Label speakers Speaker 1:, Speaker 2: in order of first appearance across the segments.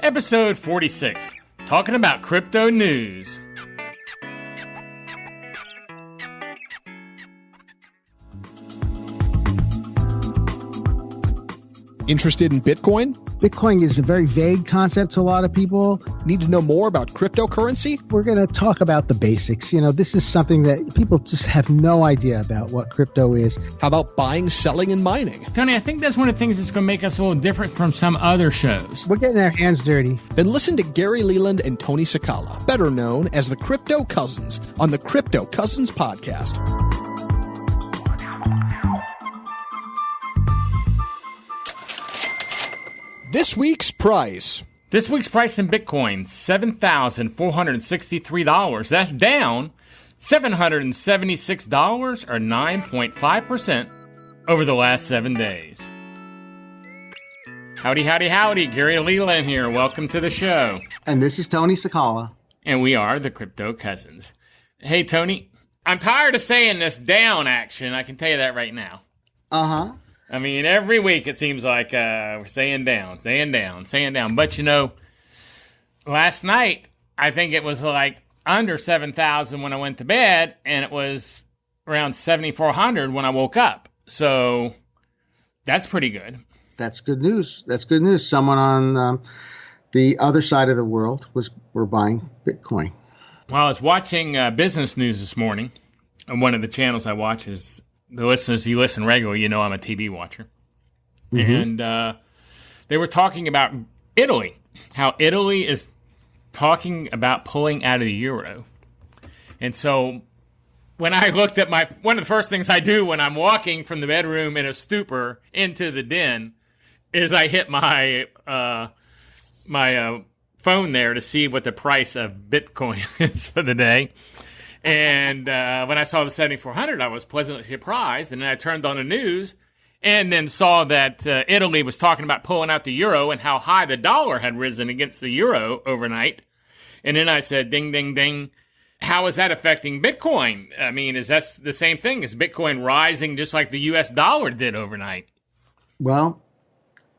Speaker 1: Episode 46, talking about crypto news.
Speaker 2: Interested in Bitcoin?
Speaker 3: Bitcoin is a very vague concept to a lot of people.
Speaker 2: Need to know more about cryptocurrency?
Speaker 3: We're going to talk about the basics. This is something that people just have no idea about what crypto is.
Speaker 2: How about buying, selling, and mining?
Speaker 1: Tony, I think that's one of the things that's going to make us a little different from some other shows.
Speaker 3: We're getting our hands dirty.
Speaker 2: Then listen to Gary Leland and Tony Sakala, better known as the Crypto Cousins, on the Crypto Cousins podcast. This week's price.
Speaker 1: This week's price in Bitcoin, $7,463. That's down $776 or 9.5% over the last 7 days. Howdy, howdy, howdy. Gary Leland here. Welcome to the show.
Speaker 3: And this is Tony Sakala.
Speaker 1: And we are the Crypto Cousins. Hey, Tony, I'm tired of saying this down action. I can tell you that right now.
Speaker 3: Uh-huh.
Speaker 1: I mean, every week it seems like we're saying down. But, last night, I think it was like under 7,000 when I went to bed, and it was around 7,400 when I woke up. So that's pretty good.
Speaker 3: That's good news. Someone on the other side of the world were buying Bitcoin.
Speaker 1: Well, I was watching business news this morning, and one of the channels I watch is... The listeners, you listen regularly, I'm a TV watcher. Mm-hmm. And they were talking about Italy, how Italy is talking about pulling out of the euro. And so when I looked at one of the first things I do when I'm walking from the bedroom in a stupor into the den is I hit my phone there to see what the price of Bitcoin is for the day. And when I saw the 7,400, I was pleasantly surprised. And then I turned on the news and then saw that Italy was talking about pulling out the euro and how high the dollar had risen against the euro overnight. And then I said, ding, ding, ding. How is that affecting Bitcoin? I mean, is that the same thing? Is Bitcoin rising just like the U.S. dollar did overnight?
Speaker 3: Well,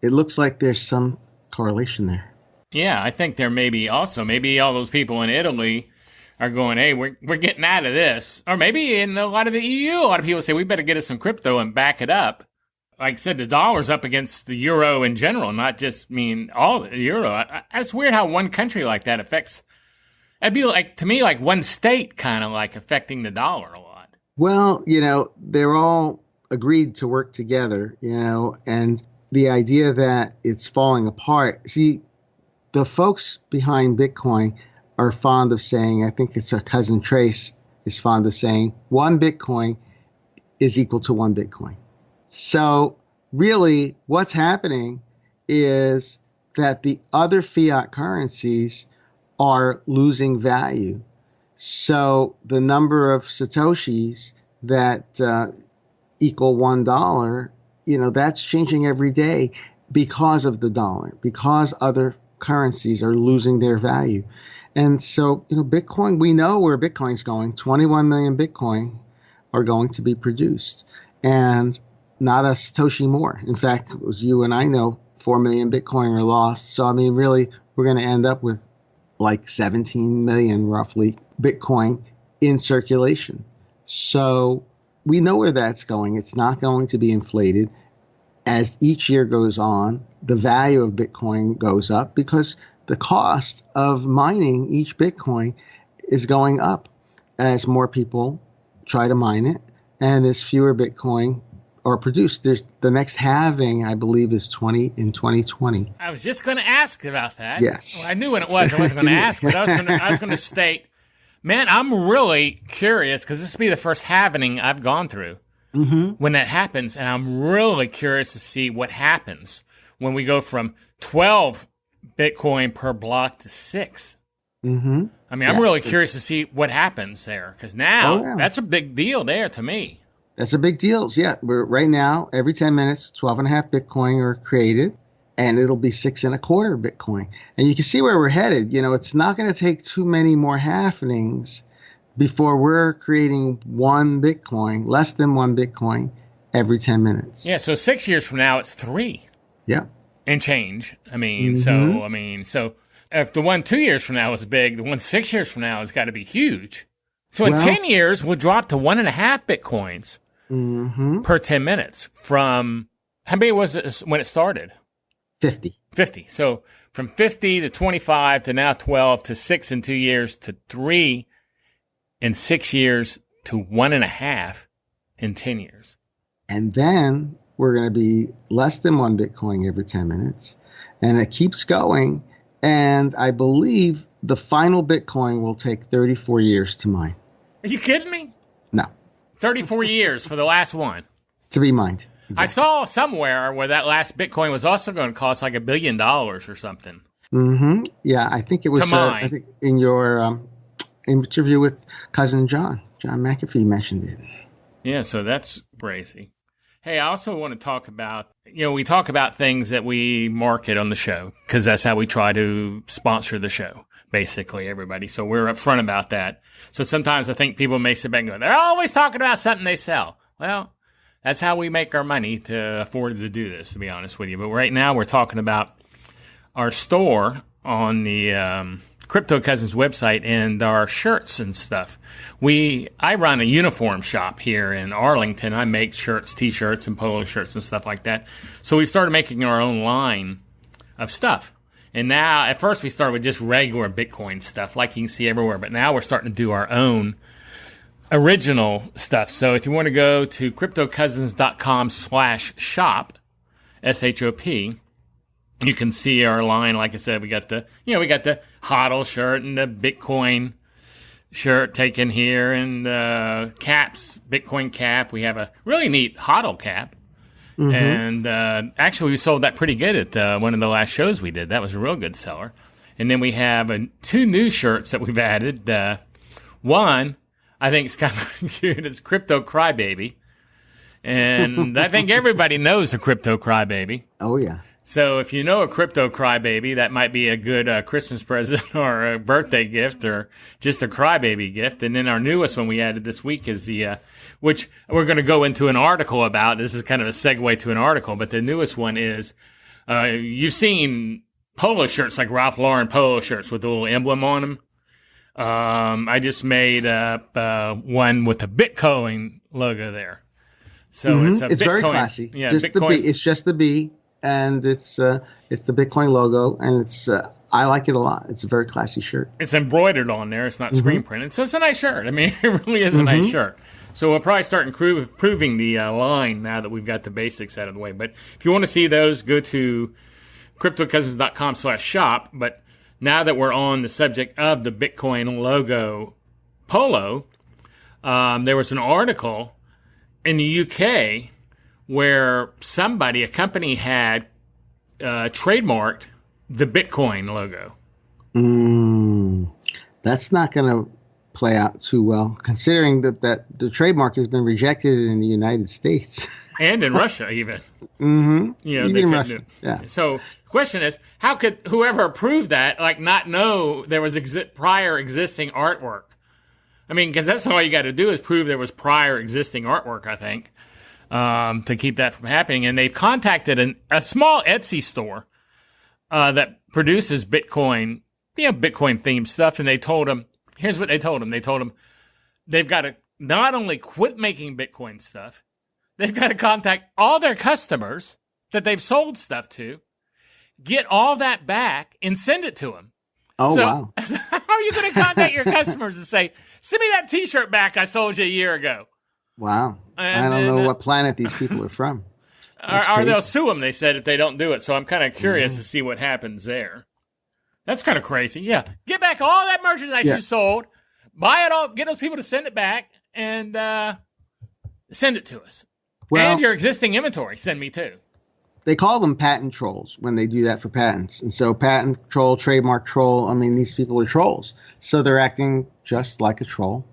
Speaker 3: it looks like there's some correlation there.
Speaker 1: Yeah, I think there may be also. Maybe all those people in Italy are going, hey, we're getting out of this. Or maybe in a lot of the EU, a lot of people say, we better get us some crypto and back it up. Like I said, the dollar's up against the euro in general, not just, all the euro. It's weird how one country like that affects, it'd be like, to me, like one state kind of like affecting the dollar a lot.
Speaker 3: Well, they're all agreed to work together, and the idea that it's falling apart. See, the folks behind Bitcoin are fond of saying, I think it's our cousin Trace is fond of saying, one Bitcoin is equal to one Bitcoin. So really what's happening is that the other fiat currencies are losing value. So the number of Satoshis that equal $1, that's changing every day because of the dollar, because other currencies are losing their value. And so, Bitcoin, we know where Bitcoin's going. 21 million Bitcoin are going to be produced, and not a Satoshi more. In fact, as you and I know, 4 million Bitcoin are lost. So, really, we're going to end up with like 17 million, roughly, Bitcoin in circulation. So we know where that's going. It's not going to be inflated. As each year goes on, the value of Bitcoin goes up because the cost of mining each Bitcoin is going up as more people try to mine it and as fewer Bitcoin are produced. There's the next halving, I believe, is in 2020.
Speaker 1: I was just going to ask about that.
Speaker 3: Yes.
Speaker 1: Well, I knew when it was. I wasn't going to ask, but I was going to state, man, I'm really curious because this will be the first halving I've gone through when that happens, and I'm really curious to see what happens when we go from 12 Bitcoin per block to 6. I'm really curious to see what happens there because now that's a big deal there to me.
Speaker 3: That's a big deal. Yeah, right now, every 10 minutes, 12.5 Bitcoin are created, and it'll be 6.25 Bitcoin. And you can see where we're headed. It's not going to take too many more halvings before we're creating one Bitcoin, less than one Bitcoin, every 10 minutes.
Speaker 1: Yeah, so 6 years from now, it's 3.
Speaker 3: Yeah.
Speaker 1: and change. I mean, so if the one 2 years from now is big, the one 6 years from now has got to be huge. So in 10 years, we'll drop to 1.5 Bitcoins per 10 minutes from, how many was it when it started?
Speaker 3: 50.
Speaker 1: 50. So from 50 to 25 to now 12 to 6 in 2 years to 3 in 6 years to 1.5 in 10 years.
Speaker 3: And then we're going to be less than 1 Bitcoin every 10 minutes. And it keeps going. And I believe the final Bitcoin will take 34 years to mine.
Speaker 1: Are you kidding me?
Speaker 3: No.
Speaker 1: 34 years for the last one.
Speaker 3: To be mined. Exactly.
Speaker 1: I saw somewhere where that last Bitcoin was also going to cost like $1 billion or something.
Speaker 3: Mm-hmm. Yeah, I think it was I think in your interview with cousin John McAfee mentioned it.
Speaker 1: Yeah, so that's crazy. Hey, I also want to talk about, we talk about things that we market on the show because that's how we try to sponsor the show, basically, everybody. So we're upfront about that. So sometimes I think people may sit back and go, they're always talking about something they sell. Well, that's how we make our money to afford to do this, to be honest with you. But right now we're talking about our store on the Crypto Cousins website and our shirts and stuff. I run a uniform shop here in Arlington. I make shirts, T-shirts, and polo shirts and stuff like that. So we started making our own line of stuff. And now, at first we started with just regular Bitcoin stuff like you can see everywhere. But now we're starting to do our own original stuff. So if you want to go to cryptocousins.com/shop, SHOP, you can see our line. Like I said, we got the HODL shirt and the Bitcoin shirt taken here and caps, Bitcoin cap. We have a really neat HODL cap. Mm-hmm. And actually we sold that pretty good at one of the last shows we did. That was a real good seller. And then we have 2 new shirts that we've added. One, I think it's kind of cute. It's Crypto Crybaby. And I think everybody knows a Crypto Crybaby.
Speaker 3: Oh, yeah.
Speaker 1: So if you know a Crypto Crybaby, that might be a good Christmas present or a birthday gift or just a crybaby gift. And then our newest one we added this week is which we're going to go into an article about. This is kind of a segue to an article, but the newest one is, you've seen polo shirts like Ralph Lauren polo shirts with a little emblem on them. I just made up one with the Bitcoin logo there. So it's
Speaker 3: very classy.
Speaker 1: Yeah,
Speaker 3: just
Speaker 1: Bitcoin.
Speaker 3: The B. It's just the B, and it's the Bitcoin logo, and it's I like it a lot. It's a very classy shirt.
Speaker 1: It's embroidered on there. It's not screen printed, so it's a nice shirt. I mean, it really is a nice shirt. So we'll probably start improving the line now that we've got the basics out of the way. But if you want to see those, go to cryptocousins.com/shop. But now that we're on the subject of the Bitcoin logo polo, there was an article in the UK where a company had trademarked the Bitcoin logo.
Speaker 3: That's not going to play out too well, considering that the trademark has been rejected in the United States.
Speaker 1: And in Russia, even.
Speaker 3: Mm-hmm.
Speaker 1: Even in Russia. Yeah. So the question is, how could whoever approved that not know there was prior existing artwork? I mean, because that's all you got to do is prove there was prior existing artwork, I think, to keep that from happening. And they've contacted a small Etsy store that produces Bitcoin themed stuff. And they told them, here's what they told them. They told them they've got to not only quit making Bitcoin stuff, they've got to contact all their customers that they've sold stuff to, get all that back, and send it to them.
Speaker 3: Oh, wow.
Speaker 1: How are you going to contact your customers and say, send me that T-shirt back I sold you a year ago?
Speaker 3: Wow. I don't know what planet these people are from.
Speaker 1: Or they'll sue them, they said, if they don't do it. So I'm kind of curious to see what happens there. That's kind of crazy. Yeah. Get back all that merchandise you sold, buy it all, get those people to send it back, and send it to us. Well, and your existing inventory, send me too.
Speaker 3: They call them patent trolls when they do that for patents. And so patent troll, trademark troll, I mean, these people are trolls. So they're acting just like a troll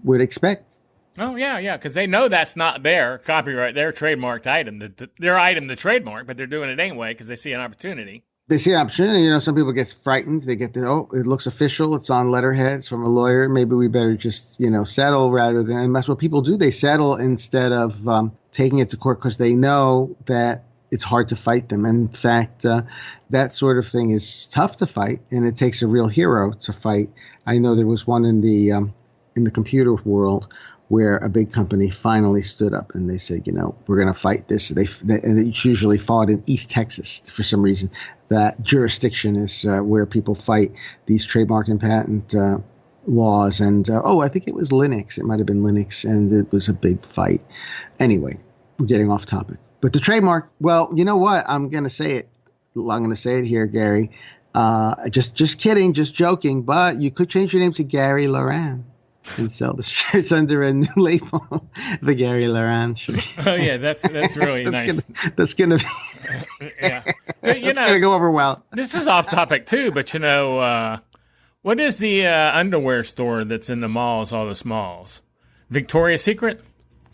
Speaker 3: would expect.
Speaker 1: Oh, yeah, because they know that's not their copyright, their trademarked item, their item to trademark, but they're doing it anyway because they see an opportunity.
Speaker 3: They see an opportunity. Some people get frightened. They get it looks official. It's on letterheads from a lawyer. Maybe we better just, settle rather than, and that's what people do. They settle instead of taking it to court because they know that it's hard to fight them. And in fact, that sort of thing is tough to fight, and it takes a real hero to fight. I know there was one in the computer world where a big company finally stood up and they said, we're going to fight this. And it's usually fought in East Texas for some reason. That jurisdiction is where people fight these trademark and patent laws. And, I think it was Linux. It might have been Linux, and it was a big fight. Anyway, we're getting off topic. But the trademark, well, you know what? I'm going to say it. I'm going to say it here, Gary. Just kidding, just joking. But you could change your name to Gary Loran and sell the shirts under a new label, the Gary Loran shirt.
Speaker 1: Oh yeah, that's really nice.
Speaker 3: That's gonna be
Speaker 1: yeah. But,
Speaker 3: it's gonna go over well.
Speaker 1: This is off topic too, but what is the underwear store that's in the malls, all the malls? Victoria's Secret?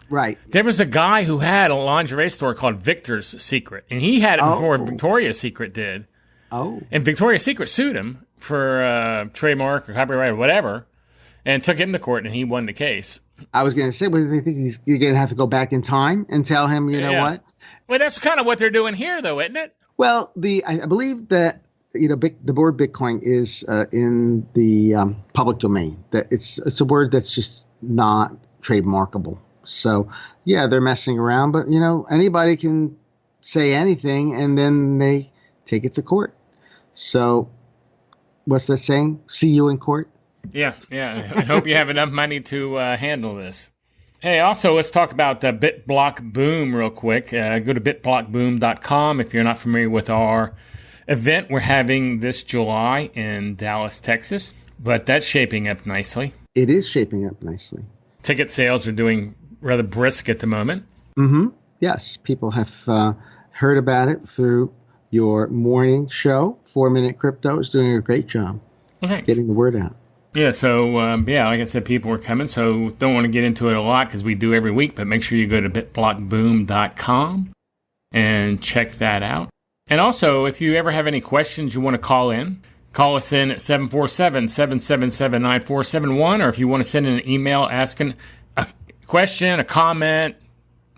Speaker 3: Right.
Speaker 1: There was a guy who had a lingerie store called Victor's Secret, and he had it before Victoria's Secret did.
Speaker 3: Oh.
Speaker 1: And Victoria's Secret sued him for trademark or copyright or whatever, and took him to court, and he won the case.
Speaker 3: I was going to say, but do they think you're going to have to go back in time and tell him, you know what?
Speaker 1: Well, that's kind of what they're doing here, though, isn't it?
Speaker 3: Well, I believe that the word Bitcoin is in the public domain. That it's a word that's just not trademarkable. So yeah, they're messing around, but anybody can say anything, and then they take it to court. So what's that saying? See you in court.
Speaker 1: Yeah. I hope you have enough money to handle this. Hey, also, let's talk about BitBlock Boom real quick. Go to bitblockboom.com if you're not familiar with our event we're having this July in Dallas, Texas. But that's shaping up nicely.
Speaker 3: It is shaping up nicely.
Speaker 1: Ticket sales are doing rather brisk at the moment.
Speaker 3: Mm-hmm. Yes, people have heard about it through your morning show. 4 Minute Crypto is doing a great job getting the word out.
Speaker 1: Yeah, so, like I said, people are coming, so don't want to get into it a lot because we do every week, but make sure you go to bitblockboom.com and check that out. And also, if you ever have any questions you want to call us in at 747-777-9471, or if you want to send in an email asking a question, a comment,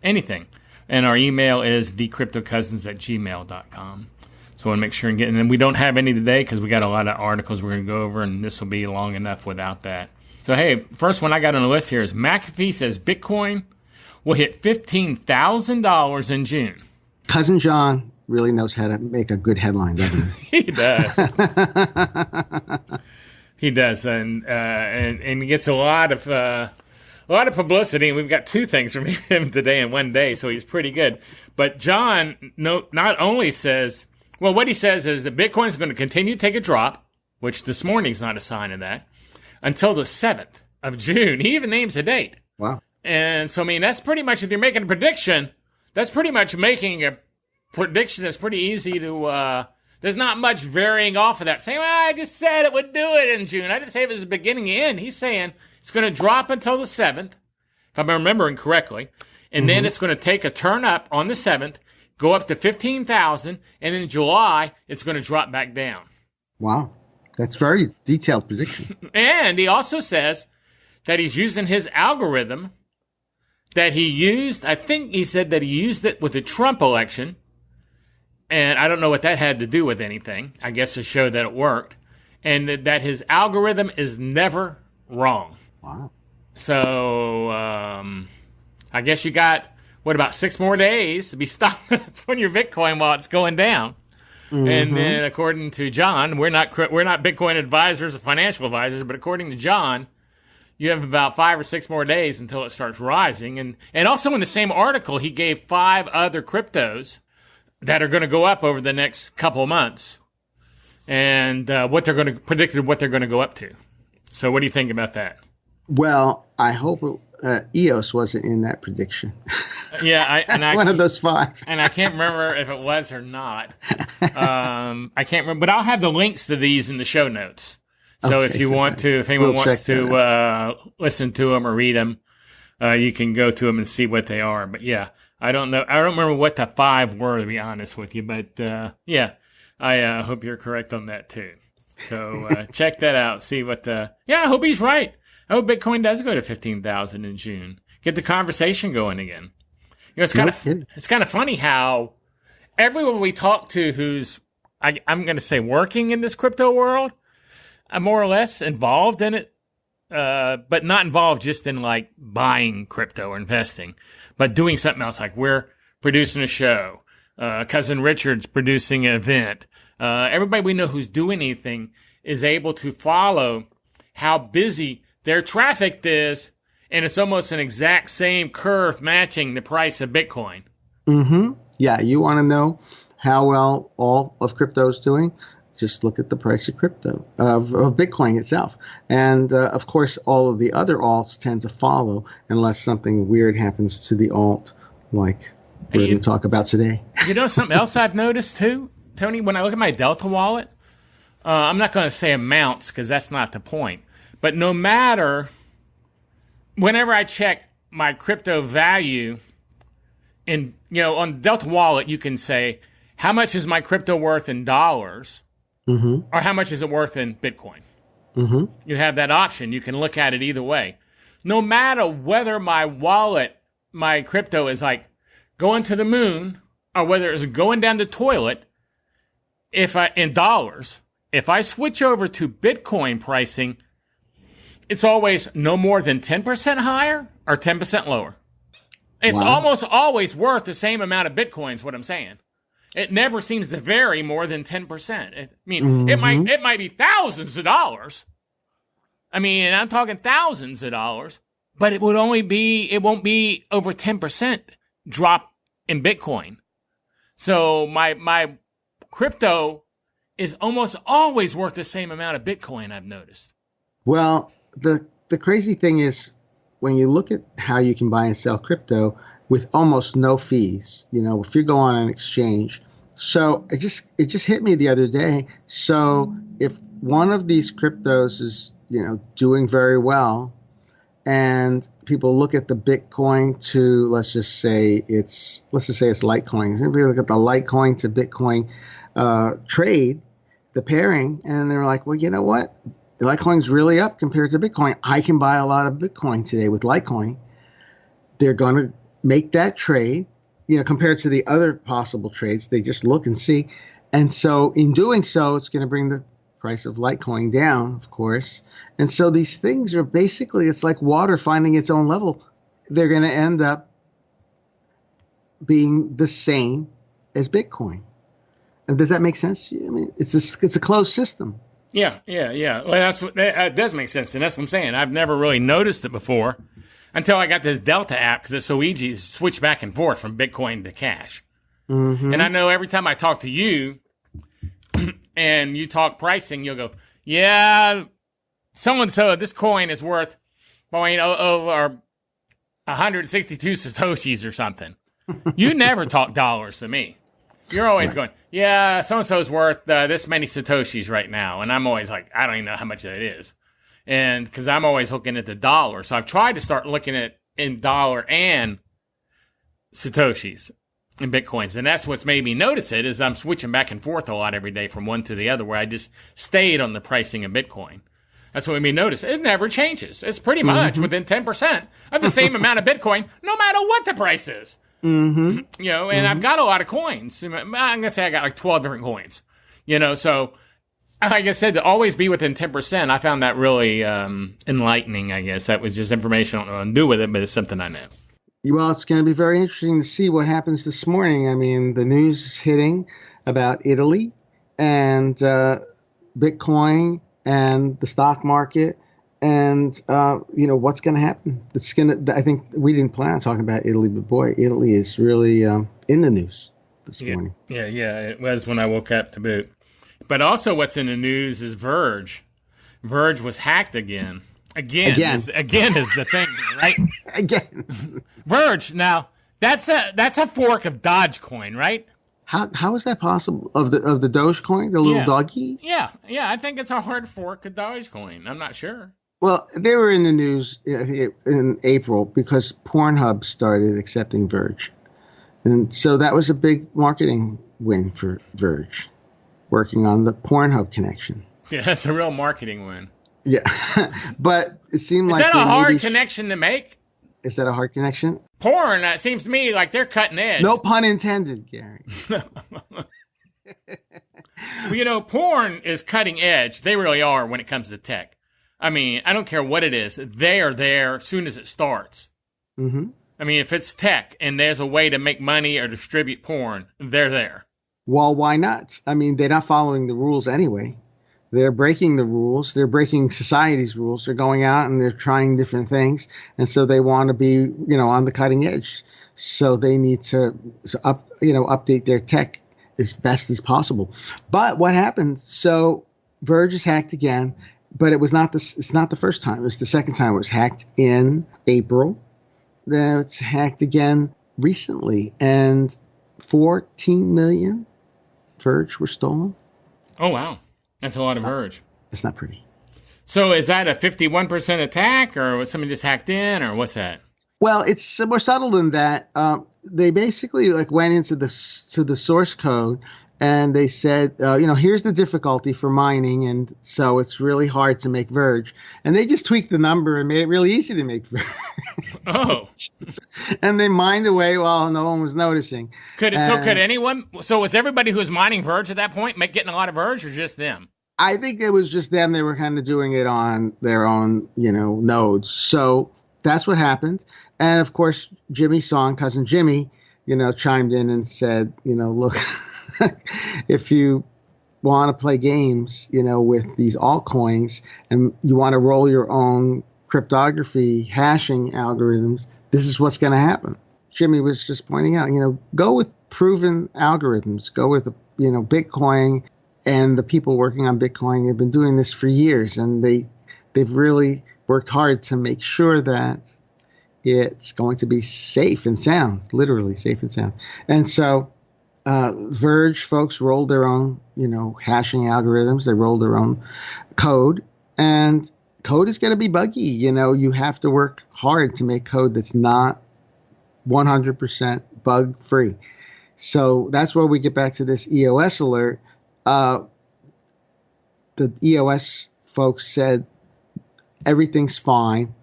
Speaker 1: anything. And our email is thecryptocousins@gmail.com. So I want to make sure and get, and then we don't have any today because we got a lot of articles we're going to go over, and this will be long enough without that. So hey, first one I got on the list here is McAfee says Bitcoin will hit $15,000 in June.
Speaker 3: Cousin John really knows how to make a good headline, doesn't
Speaker 1: he? He does. He does, and he gets a lot of publicity, and we've got two things from him today in one day, so he's pretty good. But John not only says, well, what he says is that Bitcoin is going to continue to take a drop, which this morning's not a sign of that, until the 7th of June. He even names a date.
Speaker 3: Wow.
Speaker 1: And so, I mean, that's pretty much, if you're making a prediction, that's pretty much making a prediction that's pretty easy to, there's not much varying off of that. Saying, well, I just said it would do it in June. I didn't say it was the beginning and end. He's saying it's going to drop until the 7th, if I'm remembering correctly. And then it's going to take a turn up on the 7th, go up to 15,000, and in July, it's going to drop back down.
Speaker 3: Wow. That's very detailed prediction.
Speaker 1: And he also says that he's using his algorithm that he used. I think he said that he used it with the Trump election. And I don't know what that had to do with anything. I guess to show that it worked. And that his algorithm is never wrong.
Speaker 3: Wow.
Speaker 1: So, I guess you got, about 6 more days to be stopped on your Bitcoin while it's going down. Mm-hmm. And then according to John, we're not Bitcoin advisors or financial advisors, but according to John, you have about 5 or 6 more days until it starts rising. And also in the same article, he gave 5 other cryptos that are going to go up over the next couple of months, and predicted what they're going to go up to. So what do you think about that?
Speaker 3: Well, I hope EOS wasn't in that prediction.
Speaker 1: Yeah,
Speaker 3: one of those 5.
Speaker 1: And I can't remember if it was or not. I can't remember, but I'll have the links to these in the show notes. So if you want to, if anyone wants to listen to them or read them, you can go to them and see what they are. But yeah, I don't know. I don't remember what the 5 were, to be honest with you. But I hope you're correct on that too. So check that out. See what I hope he's right. I hope Bitcoin does go to 15,000 in June. Get the conversation going again. It's kind of funny how everyone we talk to who's, I'm going to say, working in this crypto world, I'm more or less involved in it, but not involved just in like buying crypto or investing, but doing something else. Like we're producing a show, Cousin Richard's producing an event. Everybody we know who's doing anything is able to follow how busy their traffic is, and it's almost an exact same curve matching the price of Bitcoin.
Speaker 3: Mm-hmm. Yeah, you want to know how well all of crypto is doing? Just look at the price of crypto, of Bitcoin itself. And, of course, all of the other alts tend to follow unless something weird happens to the alt, like we're going to talk about today.
Speaker 1: You know something else I've noticed, too, Tony? When I look at my Delta wallet, I'm not going to say amounts because that's not the point. But no matter, whenever I check my crypto value, on Delta Wallet, you can say, how much is my crypto worth in dollars? Mm-hmm. Or how much is it worth in Bitcoin? Mm-hmm. You have that option. You can look at it either way. No matter whether my wallet, my crypto is like going to the moon or whether it's going down the toilet, in dollars, if I switch over to Bitcoin pricing, it's always no more than 10% higher or 10% lower. It's almost always worth the same amount of Bitcoin is what I'm saying. It never seems to vary more than 10%. It might be thousands of dollars. I mean, I'm talking thousands of dollars, but it won't be over 10% drop in Bitcoin. So my crypto is almost always worth the same amount of Bitcoin, I've noticed.
Speaker 3: Well, the crazy thing is when you look at how you can buy and sell crypto with almost no fees, if you go on an exchange. So it just hit me the other day. So if one of these cryptos is, doing very well and people look at the Bitcoin to, let's just say it's Litecoin. If you look at the Litecoin to Bitcoin trade, the pairing, and they're like, well, you know what? Litecoin's really up compared to Bitcoin. I can buy a lot of Bitcoin today with Litecoin. They're going to make that trade, compared to the other possible trades. They just look and see. And so in doing so, it's going to bring the price of Litecoin down, of course. And so these things are basically, it's like water finding its own level. They're going to end up being the same as Bitcoin. And does that make sense? I mean, it's a closed system.
Speaker 1: Yeah. Well, that does make sense, and that's what I'm saying. I've never really noticed it before until I got this Delta app because it's so easy to switch back and forth from Bitcoin to cash. Mm-hmm. And I know every time I talk to you and you talk pricing, you'll go, yeah, so-and-so, this coin is worth over 162 Satoshis or something. You never talk dollars to me. You're always going, yeah, so-and-so's worth this many Satoshis right now. And I'm always like, I don't even know how much that is. And because I'm always looking at the dollar. So I've tried to start looking at in dollar and Satoshis and Bitcoins. And that's what's made me notice it is I'm switching back and forth a lot every day from one to the other where I just stayed on the pricing of Bitcoin. That's what made me notice. It never changes. It's pretty much within 10% of the same amount of Bitcoin, no matter what the price is. Mm-hmm. And I've got a lot of coins. I'm going to say I got like 12 different coins, so like I said, to always be within 10%, I found that really enlightening, I guess. That was just information I don't know what to do with it, but it's something I know.
Speaker 3: Well, it's going to be very interesting to see what happens this morning. I mean, the news is hitting about Italy and Bitcoin and the stock market. And, what's going to happen? I think we didn't plan on talking about Italy, but boy, Italy is really in the news this morning.
Speaker 1: Yeah, it was when I woke up to boot. But also what's in the news is Virg. Virg was hacked again. Again is the thing, right?
Speaker 3: Again.
Speaker 1: Virg, now, that's a fork of Dogecoin, right?
Speaker 3: How is that possible? Of the Dogecoin, the little doggy?
Speaker 1: Yeah, I think it's a hard fork of Dogecoin. I'm not sure.
Speaker 3: Well, they were in the news in April because Pornhub started accepting Virg. And so that was a big marketing win for Virg, working on the Pornhub connection.
Speaker 1: Yeah, that's a real marketing win.
Speaker 3: Yeah. But it seemed like...
Speaker 1: Is that a hard connection to make?
Speaker 3: Is that a hard connection?
Speaker 1: Porn, it seems to me like they're cutting edge.
Speaker 3: No pun intended, Gary.
Speaker 1: Well, porn is cutting edge. They really are when it comes to tech. I mean, I don't care what it is. They are there as soon as it starts.
Speaker 3: Mm-hmm.
Speaker 1: I mean, if it's tech and there's a way to make money or distribute porn, they're there.
Speaker 3: Well, why not? I mean, they're not following the rules anyway. They're breaking the rules. They're breaking society's rules. They're going out and they're trying different things. And so they want to be, on the cutting edge. So they need to update their tech as best as possible. But what happened? So Virg is hacked again, but it's not the first time. It was the second time it was hacked in April. Then it's hacked again recently, and 14 million Virg were stolen.
Speaker 1: Oh, wow. That's a lot of Virg.
Speaker 3: It's not pretty.
Speaker 1: So is that a 51% attack, or was somebody just hacked in, or what's that?
Speaker 3: Well, it's more subtle than that. They basically went into the source code and they said, here's the difficulty for mining, and so it's really hard to make Virg. And they just tweaked the number and made it really easy to make Virg.
Speaker 1: Oh.
Speaker 3: And they mined away while no one was noticing.
Speaker 1: Could anyone? So was everybody who was mining Virg at that point getting a lot of Virg, or just them?
Speaker 3: I think it was just them. They were kind of doing it on their own, nodes. So that's what happened. And of course, Jimmy Song, cousin Jimmy, chimed in and said, look, if you want to play games, with these altcoins and you want to roll your own cryptography hashing algorithms, this is what's going to happen. Jimmy was just pointing out, go with proven algorithms, go with, Bitcoin, and the people working on Bitcoin have been doing this for years, and they've really worked hard to make sure that it's going to be safe and sound, literally safe and sound. And so Virg folks rolled their own, hashing algorithms. They rolled their own code, and code is going to be buggy. You have to work hard to make code that's not 100% bug free. So that's where we get back to this EOS alert. The EOS folks said everything's fine.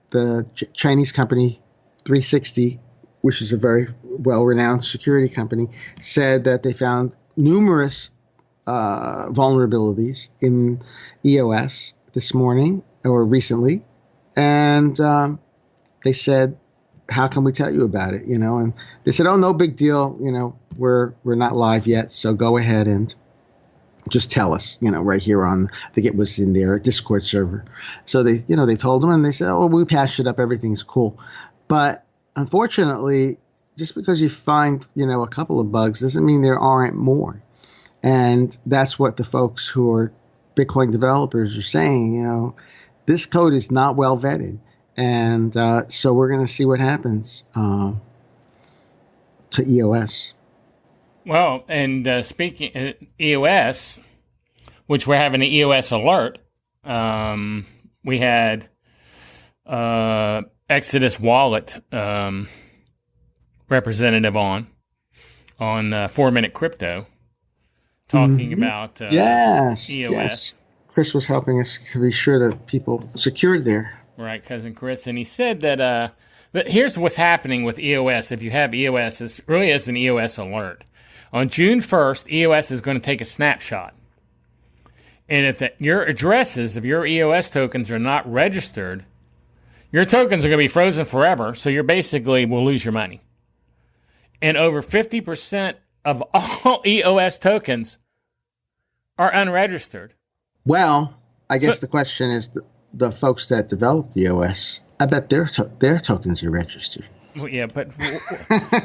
Speaker 3: The Chinese company 360, which is a very well-renowned security company, said that they found numerous vulnerabilities in EOS this morning or recently, and they said, "How can we tell you about it?" And they said, "Oh, no big deal. We're not live yet, so go ahead and just tell us, right here on, I think it was in their Discord server." So they told them, and they said, "Oh, we patched it up. Everything's cool." But unfortunately, just because you find, a couple of bugs doesn't mean there aren't more. And that's what the folks who are Bitcoin developers are saying, this code is not well vetted. And so we're going to see what happens to EOS.
Speaker 1: Well, and speaking EOS, which we're having an EOS alert, we had Exodus Wallet representative on 4 Minute Crypto talking about
Speaker 3: EOS.
Speaker 1: Yes.
Speaker 3: Chris was helping us to be sure that people secured there.
Speaker 1: Right, Cousin Chris. And he said that here's what's happening with EOS. If you have EOS, this really is an EOS alert. On June 1st, EOS is going to take a snapshot. And if your addresses of your EOS tokens are not registered, your tokens are going to be frozen forever, so you basically will lose your money. And over 50% of all EOS tokens are unregistered.
Speaker 3: Well, I guess the question is the folks that developed EOS, I bet their tokens are registered.
Speaker 1: Well, yeah, but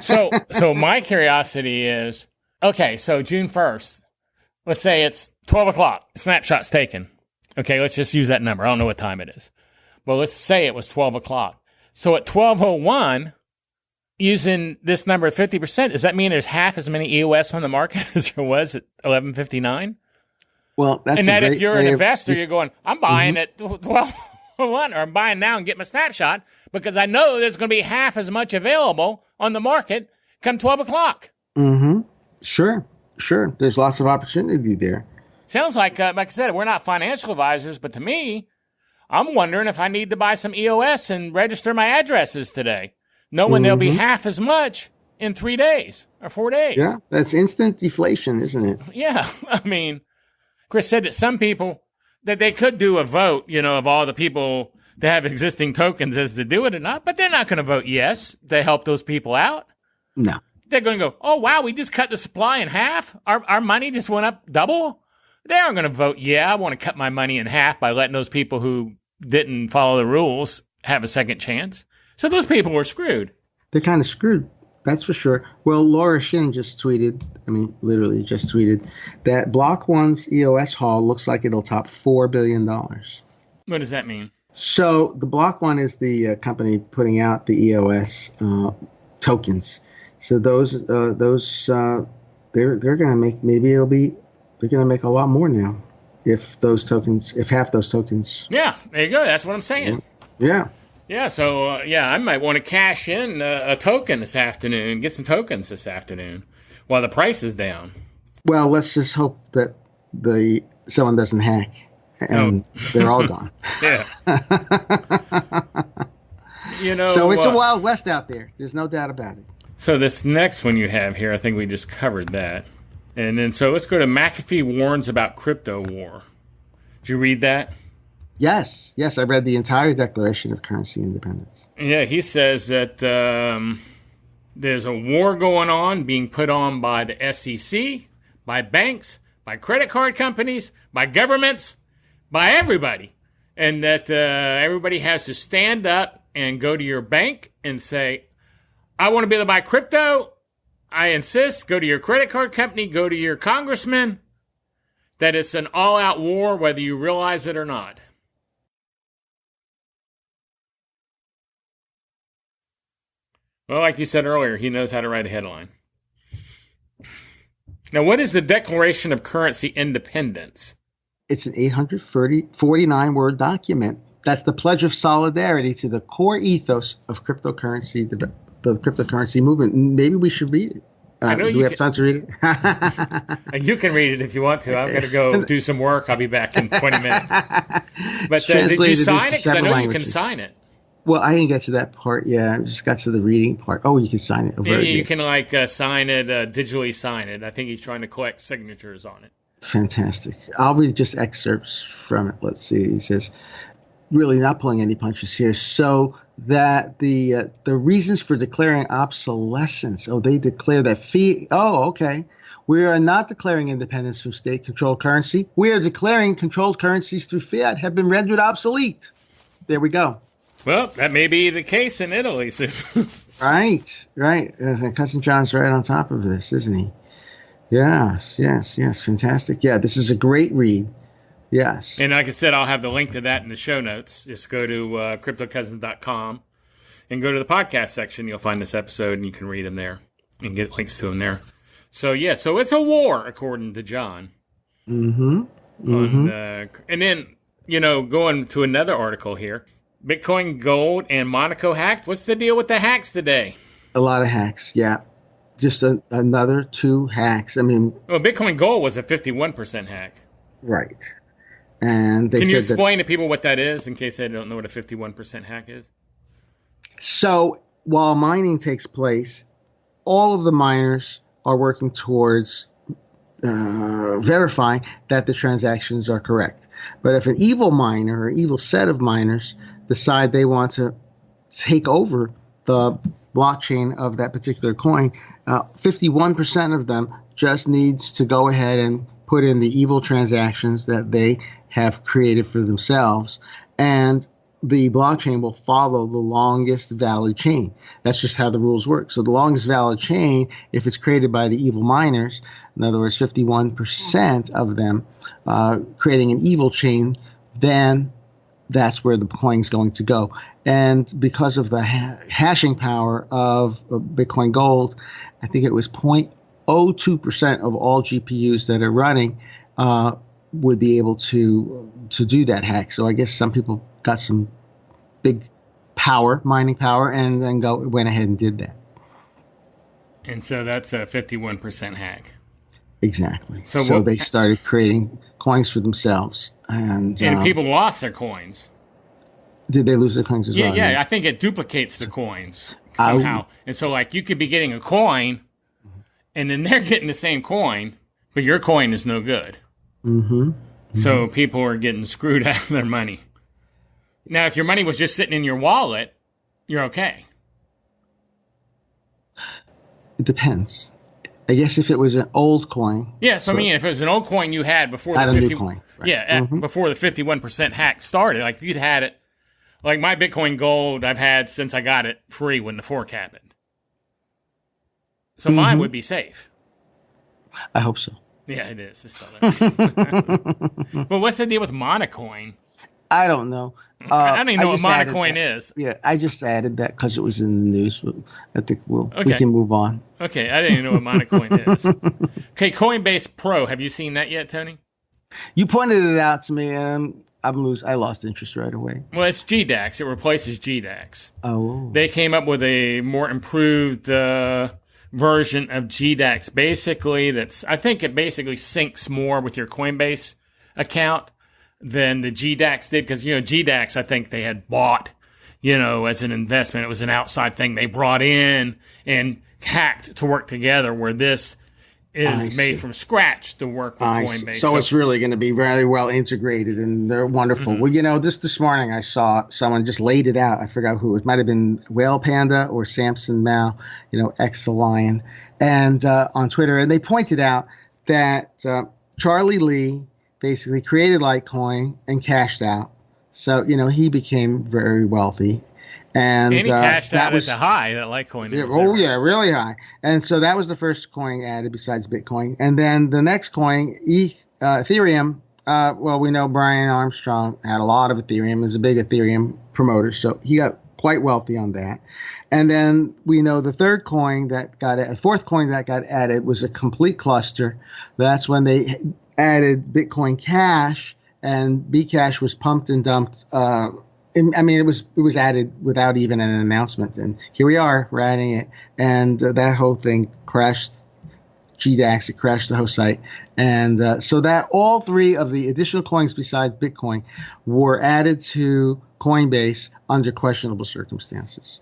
Speaker 1: so my curiosity is, okay, so June 1st, let's say it's 12 o'clock, snapshot's taken. Okay, let's just use that number. I don't know what time it is. But let's say it was 12 o'clock. So at 12:01, using this number of 50%, does that mean there's half as many EOS on the market as there was at 11:59?
Speaker 3: Well, that's
Speaker 1: and that if you're an investor, you're going, I'm buying at 12:01, or I'm buying now and get my snapshot because I know there's going to be half as much available on the market come 12 o'clock.
Speaker 3: Mm-hmm. Sure. There's lots of opportunity there.
Speaker 1: Sounds like I said, we're not financial advisors, but to me, I'm wondering if I need to buy some EOS and register my addresses today, knowing there'll be half as much in 3 days or 4 days.
Speaker 3: Yeah, that's instant deflation, isn't it?
Speaker 1: Yeah, I mean, Chris said that some people, that they could do a vote, of all the people that have existing tokens as to do it or not, but they're not going to vote yes to help those people out.
Speaker 3: No.
Speaker 1: They're going to go, oh, wow, we just cut the supply in half? Our money just went up double? They aren't going to vote, yeah, I want to cut my money in half by letting those people who didn't follow the rules have a second chance. So those people were screwed.
Speaker 3: They're kind of screwed. That's for sure. Well, Laura Shin just tweeted, literally just tweeted, that Block One's EOS haul looks like it'll top $4 billion.
Speaker 1: What does that mean?
Speaker 3: So the Block One is the company putting out the EOS tokens. So they're going to make, they're going to make a lot more now if half those tokens.
Speaker 1: Yeah, there you go. That's what I'm saying.
Speaker 3: Yeah.
Speaker 1: Yeah, so, I might want to cash in a token this afternoon, get some tokens this afternoon while the price is down. Well,
Speaker 3: let's just hope that someone doesn't hack and they're all gone.
Speaker 1: Yeah.
Speaker 3: So it's a Wild West out there. There's no doubt about it.
Speaker 1: So this next one you have here, I think we just covered that. And then, so let's go to McAfee warns about crypto war. Did you read that?
Speaker 3: Yes, I read the entire Declaration of Currency Independence.
Speaker 1: Yeah, he says that there's a war going on being put on by the SEC, by banks, by credit card companies, by governments, by everybody. And that everybody has to stand up and go to your bank and say, I want to be able to buy crypto. I insist, go to your credit card company, go to your congressman, that it's an all-out war whether you realize it or not. Well, like you said earlier, he knows how to write a headline. Now, what is the Declaration of Currency Independence?
Speaker 3: It's an 849-word document. That's the pledge of solidarity to the core ethos of cryptocurrency, the cryptocurrency movement. Maybe we should read it. Do we have time to read it?
Speaker 1: You can read it if you want to. I'm going to go do some work. I'll be back in 20 minutes. But did you sign it? Because I know you can sign it.
Speaker 3: Well, I didn't get to that part. Yeah, I just got to the reading part. Oh, you can sign it.
Speaker 1: Yeah, you can sign it, digitally sign it. I think he's trying to collect signatures on it.
Speaker 3: Fantastic. I'll read just excerpts from it. Let's see. He says, really not pulling any punches here. So that the reasons for declaring obsolescence. Oh, they declare that fee. Oh, okay. We are not declaring independence from state-controlled currency. We are declaring controlled currencies through fiat have been rendered obsolete. There we go.
Speaker 1: Well, that may be the case in Italy soon.
Speaker 3: Right. Cousin John's right on top of this, isn't he? Yes. Fantastic. Yeah, this is a great read. Yes.
Speaker 1: And like I said, I'll have the link to that in the show notes. Just go to cryptocousins.com and go to the podcast section. You'll find this episode and you can read them there and get links to them there. So, so it's a war, according to John.
Speaker 3: Mm-hmm.
Speaker 1: And then, going to another article here. Bitcoin, Gold, and Monaco hacked. What's the deal with the hacks today?
Speaker 3: A lot of hacks, yeah. Just another 2 hacks.
Speaker 1: Bitcoin Gold was a 51% hack.
Speaker 3: Right. And
Speaker 1: can you explain to people what that is in case they don't know what a 51% hack is?
Speaker 3: So while mining takes place, all of the miners are working towards verifying that the transactions are correct. But if an evil miner or evil set of miners decide they want to take over the blockchain of that particular coin, 51% of them just needs to go ahead and put in the evil transactions that they have created for themselves, and the blockchain will follow the longest valid chain. That's just how the rules work. So the longest valid chain, if it's created by the evil miners, in other words, 51% of them creating an evil chain, then that's where the coin's going to go. And because of the hashing power of Bitcoin Gold, I think it was 0.02% of all GPUs that are running would be able to do that hack. So I guess some people got some big mining power, and then went ahead and did that.
Speaker 1: And so that's a 51% hack.
Speaker 3: Exactly. So they started creating coins for themselves, and
Speaker 1: people lost their coins.
Speaker 3: Did they lose their coins as well?
Speaker 1: Yeah, I think it duplicates the coins somehow. And so, like, you could be getting a coin, and then they're getting the same coin, but your coin is no good. Mm-hmm. So people are getting screwed out of their money. Now, if your money was just sitting in your wallet, you're okay.
Speaker 3: It depends. I guess if it was an old coin.
Speaker 1: Yeah, so I mean, if it was an old coin you had before
Speaker 3: the 50,
Speaker 1: new coin.
Speaker 3: Right.
Speaker 1: Yeah, before the 51% hack started, like if you'd had it, like my Bitcoin Gold I've had since I got it free when the fork happened. So mine would be safe.
Speaker 3: I hope so.
Speaker 1: Yeah, it is. It's still But what's the deal with Monocoin?
Speaker 3: I don't know.
Speaker 1: I don't even know what Monocoin is.
Speaker 3: Yeah, I just added that because it was in the news. I think we can move on.
Speaker 1: Okay, I didn't even know what Monocoin is. Okay, Coinbase Pro. Have you seen that yet, Tony?
Speaker 3: You pointed it out to me, and I lost interest right away.
Speaker 1: Well, it's GDAX. It replaces GDAX.
Speaker 3: Oh.
Speaker 1: They came up with a more improved version of GDAX. Basically, I think it basically syncs more with your Coinbase account than the GDAX did, because, GDAX, I think they had bought, as an investment. It was an outside thing they brought in and hacked to work together, where this is made from scratch to work with Coinbase.
Speaker 3: So it's really going to be very well integrated, and they're wonderful. Well, this morning I saw someone just laid it out. I forgot who. It might have been Whale Panda or Samson Mao, ex the Lion, and on Twitter. And they pointed out that Charlie Lee basically created Litecoin and cashed out. So, he became very wealthy. And
Speaker 1: he cashed out at the high that Litecoin is.
Speaker 3: Yeah, really high. And so that was the first coin added besides Bitcoin. And then the next coin, Ethereum, we know Brian Armstrong had a lot of Ethereum, is a big Ethereum promoter. So he got quite wealthy on that. And then we know the fourth coin that got added was a complete cluster. That's when they added Bitcoin Cash, and Bcash was pumped and dumped. It was added without even an announcement, and here we are, we're adding it, and that whole thing crashed GDAX. It crashed the whole site, and so that all three of the additional coins besides Bitcoin were added to Coinbase under questionable circumstances.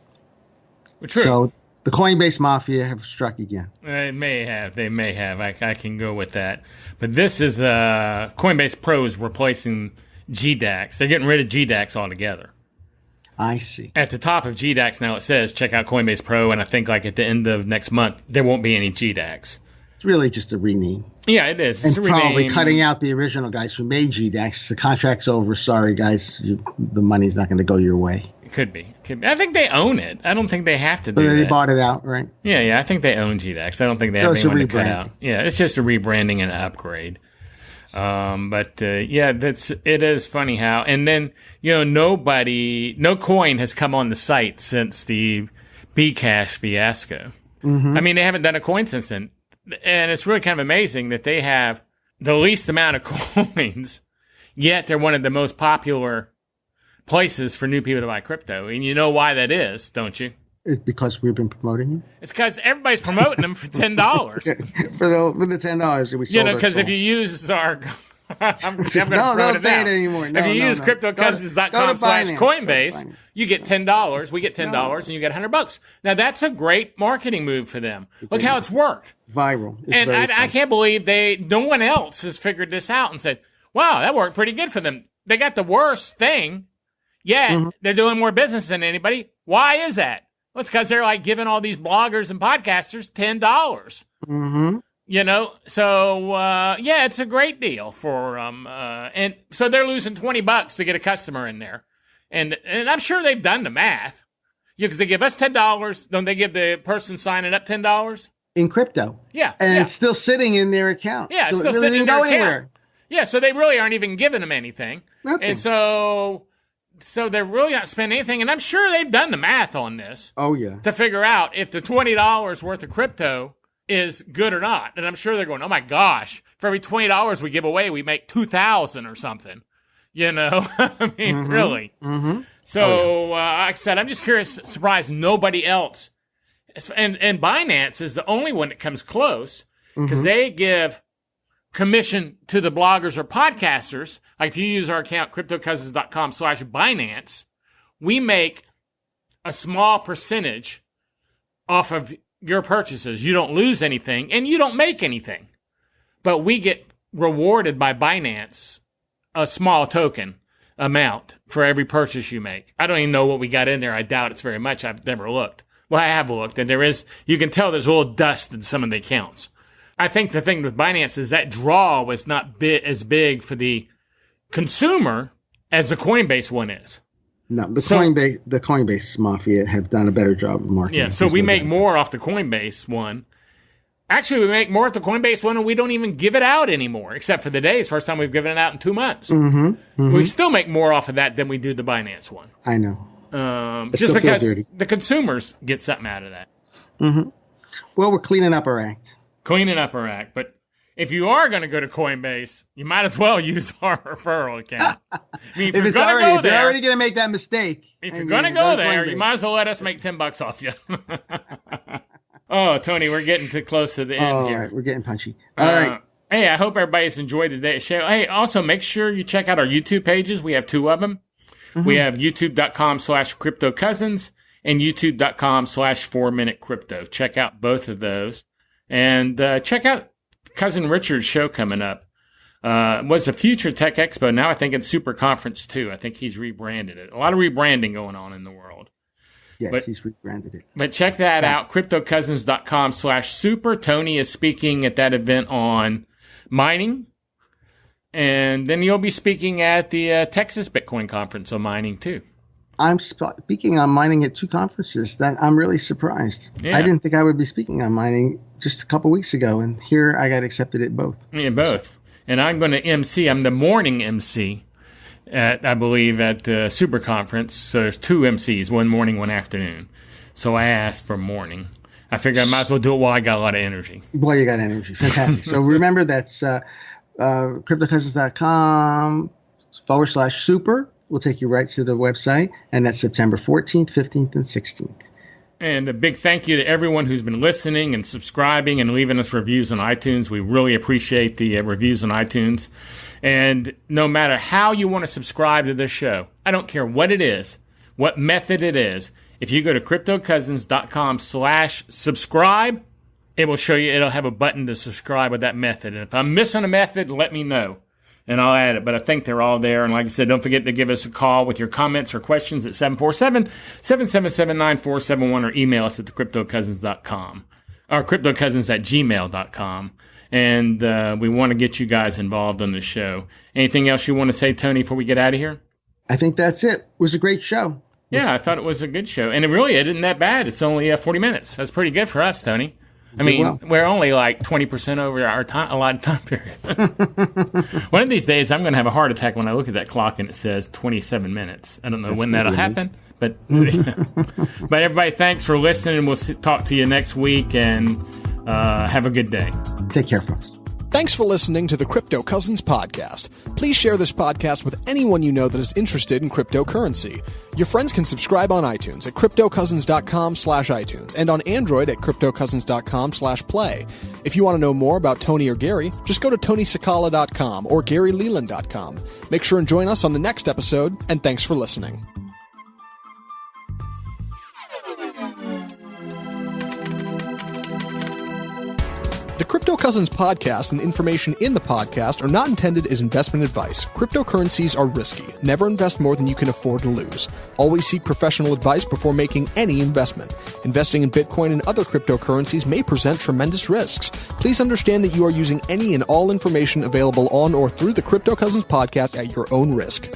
Speaker 1: True.
Speaker 3: So the Coinbase mafia have struck again.
Speaker 1: They may have. I can go with that. But this is Coinbase Pro is replacing GDAX. They're getting rid of GDAX altogether.
Speaker 3: I see.
Speaker 1: At the top of GDAX now it says, check out Coinbase Pro, and I think at the end of next month, there won't be any GDAX.
Speaker 3: It's really just a rename.
Speaker 1: Yeah, it is. It's
Speaker 3: and probably cutting out the original guys who made GDAX. The contract's over. Sorry, guys. The money's not going to go your way.
Speaker 1: It could be. I think they own it. I don't think they have to do that.
Speaker 3: They bought it out, right?
Speaker 1: Yeah. I think they own GDAX. I don't think they have anyone to cut out. Yeah, it's just a rebranding and an upgrade. It is funny how, and then, no coin has come on the site since the Bcash fiasco. Mm-hmm. I mean, they haven't done a coin since then. And it's really kind of amazing that they have the least amount of coins, yet they're one of the most popular places for new people to buy crypto. And you know why that is, don't you?
Speaker 3: It's because we've been promoting it.
Speaker 1: It's because everybody's promoting them for $10.
Speaker 3: for the $10 that we sold.
Speaker 1: Because if you use our, I'm going to
Speaker 3: don't say it anymore.
Speaker 1: If you use cryptocousins.com/Coinbase, you get $10. We get $10, and you get $100. Now that's a great marketing move for them. Look how it's worked.
Speaker 3: Viral.
Speaker 1: And I can't believe no one else has figured this out and said, "Wow, that worked pretty good for them." They got the worst thing, yet they're doing more business than anybody. Why is that? Well, it's because they're giving all these bloggers and podcasters $10. Mm-hmm. So it's a great deal for them. And so they're losing $20 to get a customer in there. And I'm sure they've done the math. Because they give us $10. Don't they give the person signing up $10?
Speaker 3: In crypto.
Speaker 1: Yeah.
Speaker 3: And it's still sitting in their account.
Speaker 1: Yeah,
Speaker 3: so
Speaker 1: it's still
Speaker 3: it really
Speaker 1: sitting in
Speaker 3: didn't
Speaker 1: their
Speaker 3: go anywhere.
Speaker 1: account. Yeah, so they really aren't even giving them anything.
Speaker 3: Nothing.
Speaker 1: And so they're really not spending anything. And I'm sure they've done the math on this.
Speaker 3: Oh, yeah.
Speaker 1: To figure out if the $20 worth of crypto is good or not. And I'm sure they're going, oh my gosh, for every $20 we give away, we make $2,000 or something. I mean, really. Mm-hmm. So, like I said, I'm just curious, surprised nobody else. And Binance is the only one that comes close because they give commission to the bloggers or podcasters. Like if you use our account, cryptocousins.com/Binance, we make a small percentage off of your purchases. You don't lose anything, and you don't make anything. But we get rewarded by Binance a small token amount for every purchase you make. I don't even know what we got in there. I doubt it's very much. I've never looked. Well, I have looked, and you can tell there's a little dust in some of the accounts. I think the thing with Binance is that draw was not as big for the consumer as the Coinbase one is.
Speaker 3: No, the Coinbase Mafia have done a better job of marketing.
Speaker 1: Yeah, so we make more off the Coinbase one. Actually, we make more off the Coinbase one, and we don't even give it out anymore, except for the day. It's the first time we've given it out in 2 months. We still make more off of that than we do the Binance one.
Speaker 3: I know.
Speaker 1: Just because the consumers get something out of that.
Speaker 3: Well, we're cleaning up our act.
Speaker 1: But if you are going to go to Coinbase, you might as well use our referral account. I mean, if you're
Speaker 3: already going to make that mistake.
Speaker 1: If you're going to go there, you might as well let us make $10 off you. Oh, Tony, we're getting too close to the end here.
Speaker 3: All right, we're getting punchy. All right.
Speaker 1: Hey, I hope everybody's enjoyed today's show. Hey, also make sure you check out our YouTube pages. We have 2 of them. We have youtube.com/CryptoCousins and youtube.com/4MinuteCrypto. Check out both of those. And check out Cousin Richard's show coming up. It was the Future Tech Expo. Now I think it's Super Conference 2. I think he's rebranded it. A lot of rebranding going on in the world.
Speaker 3: Yes, he's rebranded it.
Speaker 1: But check that out, CryptoCousins.com/super. Tony is speaking at that event on mining. And then you'll be speaking at the Texas Bitcoin Conference on mining, too.
Speaker 3: I'm speaking on mining at 2 conferences. That I'm really surprised.
Speaker 1: Yeah.
Speaker 3: I didn't think I would be speaking on mining just a couple weeks ago, and here I got accepted at both.
Speaker 1: Yeah, both. And I'm going to MC. I'm the morning MC, I believe, at the Super Conference. So there's 2 MCs, one morning, one afternoon. So I asked for morning. I figured I might as well do it while I got a lot of energy.
Speaker 3: Well, you got energy. Fantastic. So remember, that's CryptoCousins.com/super. We'll take you right to the website, and that's September 14th, 15th, and 16th.
Speaker 1: And a big thank you to everyone who's been listening and subscribing and leaving us reviews on iTunes. We really appreciate the reviews on iTunes. And no matter how you want to subscribe to this show, I don't care what it is, what method it is, if you go to CryptoCousins.com/subscribe, it will show you, it'll have a button to subscribe with that method. And if I'm missing a method, let me know, and I'll add it. But I think they're all there. And like I said, don't forget to give us a call with your comments or questions at 747-777-9471 or email us at thecryptocousins.com or cryptocousins@gmail.com. And we want to get you guys involved on the show. Anything else you want to say, Tony, before we get out of here?
Speaker 3: I think that's it. It was a great show.
Speaker 1: Yeah, I thought it was a good show. And it isn't that bad. It's only 40 minutes. That's pretty good for us, Tony. I mean, we're only like 20% over our allotted time period. One of these days, I'm going to have a heart attack when I look at that clock and it says 27 minutes. I don't know when that'll happen. But everybody, thanks for listening. We'll talk to you next week, and have a good day.
Speaker 3: Take care, folks.
Speaker 2: Thanks for listening to the Crypto Cousins podcast. Please share this podcast with anyone you know that is interested in cryptocurrency. Your friends can subscribe on iTunes at cryptocousins.com/iTunes and on Android at cryptocousins.com/play. If you want to know more about Tony or Gary, just go to tonysakala.com or garyleland.com. Make sure and join us on the next episode, and thanks for listening. The Crypto Cousins podcast and information in the podcast are not intended as investment advice. Cryptocurrencies are risky. Never invest more than you can afford to lose. Always seek professional advice before making any investment. Investing in Bitcoin and other cryptocurrencies may present tremendous risks. Please understand that you are using any and all information available on or through the Crypto Cousins podcast at your own risk.